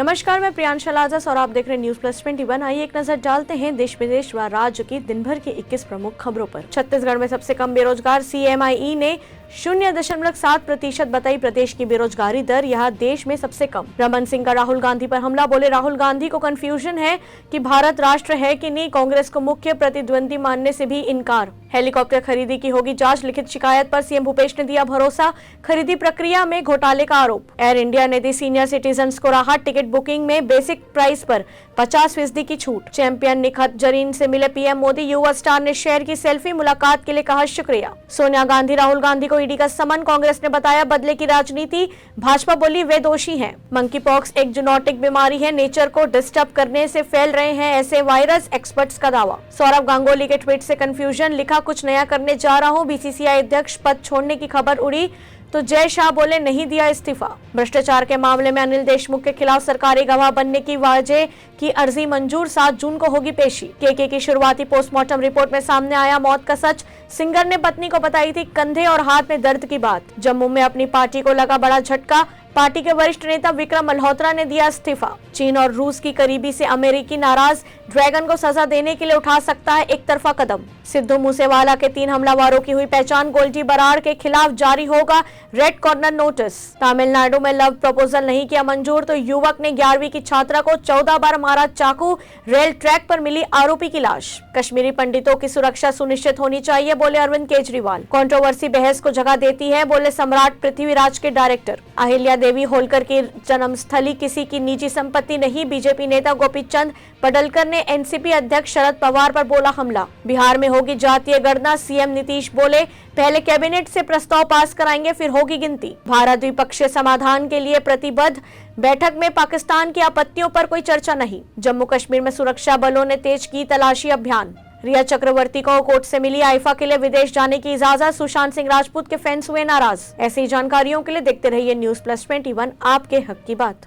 नमस्कार, मैं प्रियांशा लाजस और आप देख रहे हैं न्यूज प्लस 21। आइए एक नजर डालते हैं देश विदेश व राज्य की दिन भर की 21 प्रमुख खबरों पर। छत्तीसगढ़ में सबसे कम बेरोजगार CMIE ने 0.7% बताई प्रदेश की बेरोजगारी दर, यह देश में सबसे कम। रमन सिंह का राहुल गांधी पर हमला, बोले राहुल गांधी को कंफ्यूजन है कि भारत राष्ट्र है कि नहीं, कांग्रेस को मुख्य प्रतिद्वंदी मानने से भी इनकार। हेलीकॉप्टर खरीदी की होगी जांच, लिखित शिकायत पर सीएम भूपेश ने दिया भरोसा, खरीदी प्रक्रिया में घोटाले का आरोप। एयर इंडिया ने दी सीनियर सिटीजन्स को राहत, टिकट बुकिंग में बेसिक प्राइस पर 50% की छूट। चैंपियन निखत जरीन से मिले पीएम मोदी, युवा स्टार ने शेयर की सेल्फी, मुलाकात के लिए कहा शुक्रिया। सोनिया गांधी राहुल गांधी को ईडी का समन, कांग्रेस ने बताया बदले की राजनीति, भाजपा बोली वे दोषी हैं। मंकी पॉक्स एक जूनोटिक बीमारी है, नेचर को डिस्टर्ब करने से फैल रहे हैं ऐसे वायरस, एक्सपर्ट्स का दावा। सौरव गांगुली के ट्वीट से कंफ्यूजन, लिखा कुछ नया करने जा रहा हूं, BCCI अध्यक्ष पद छोड़ने की खबर उड़ी तो जय शाह बोले नहीं दिया इस्तीफा। भ्रष्टाचार के मामले में अनिल देशमुख के खिलाफ सरकारी गवाह बनने की वजह की अर्जी मंजूर, 7 जून को होगी पेशी। केके की शुरुआती पोस्टमार्टम रिपोर्ट में सामने आया मौत का सच, सिंगर ने पत्नी को बताई थी कंधे और हाथ में दर्द की बात। जम्मू में अपनी पार्टी को लगा बड़ा झटका, पार्टी के वरिष्ठ नेता विक्रम मल्होत्रा ने दिया इस्तीफा। चीन और रूस की करीबी से अमेरिकी नाराज, ड्रैगन को सजा देने के लिए उठा सकता है एक तरफा कदम। सिद्धू मूसेवाला के 3 हमलावरों की हुई पहचान, गोल्डी बराड़ के खिलाफ जारी होगा रेड कॉर्नर नोटिस। तमिलनाडु में लव प्रपोजल नहीं किया मंजूर तो युवक ने 11वीं की छात्रा को 14 बार मारा चाकू, रेल ट्रैक पर मिली आरोपी की लाश। कश्मीरी पंडितों की सुरक्षा सुनिश्चित होनी चाहिए, बोले अरविंद केजरीवाल। कंट्रोवर्सी बहस को जगह देती है, बोले सम्राट पृथ्वीराज के डायरेक्टर। अहिल्या देवी होलकर की जन्मस्थली किसी की निजी संपत्ति नहीं, बीजेपी नेता गोपीचंद पडलकर ने एनसीपी अध्यक्ष शरद पवार पर बोला हमला। बिहार में होगी जातीय गणना, सीएम नीतीश बोले पहले कैबिनेट से प्रस्ताव पास कराएंगे फिर होगी गिनती। भारत द्विपक्षीय समाधान के लिए प्रतिबद्ध, बैठक में पाकिस्तान की आपत्तियों पर कोई चर्चा नहीं। जम्मू कश्मीर में सुरक्षा बलों ने तेज की तलाशी अभियान। रिया चक्रवर्ती को कोर्ट से मिली आईफा के लिए विदेश जाने की इजाजत, सुशांत सिंह राजपूत के फैंस हुए नाराज। ऐसी जानकारियों के लिए देखते रहिए न्यूज प्लस 21, आपके हक की बात।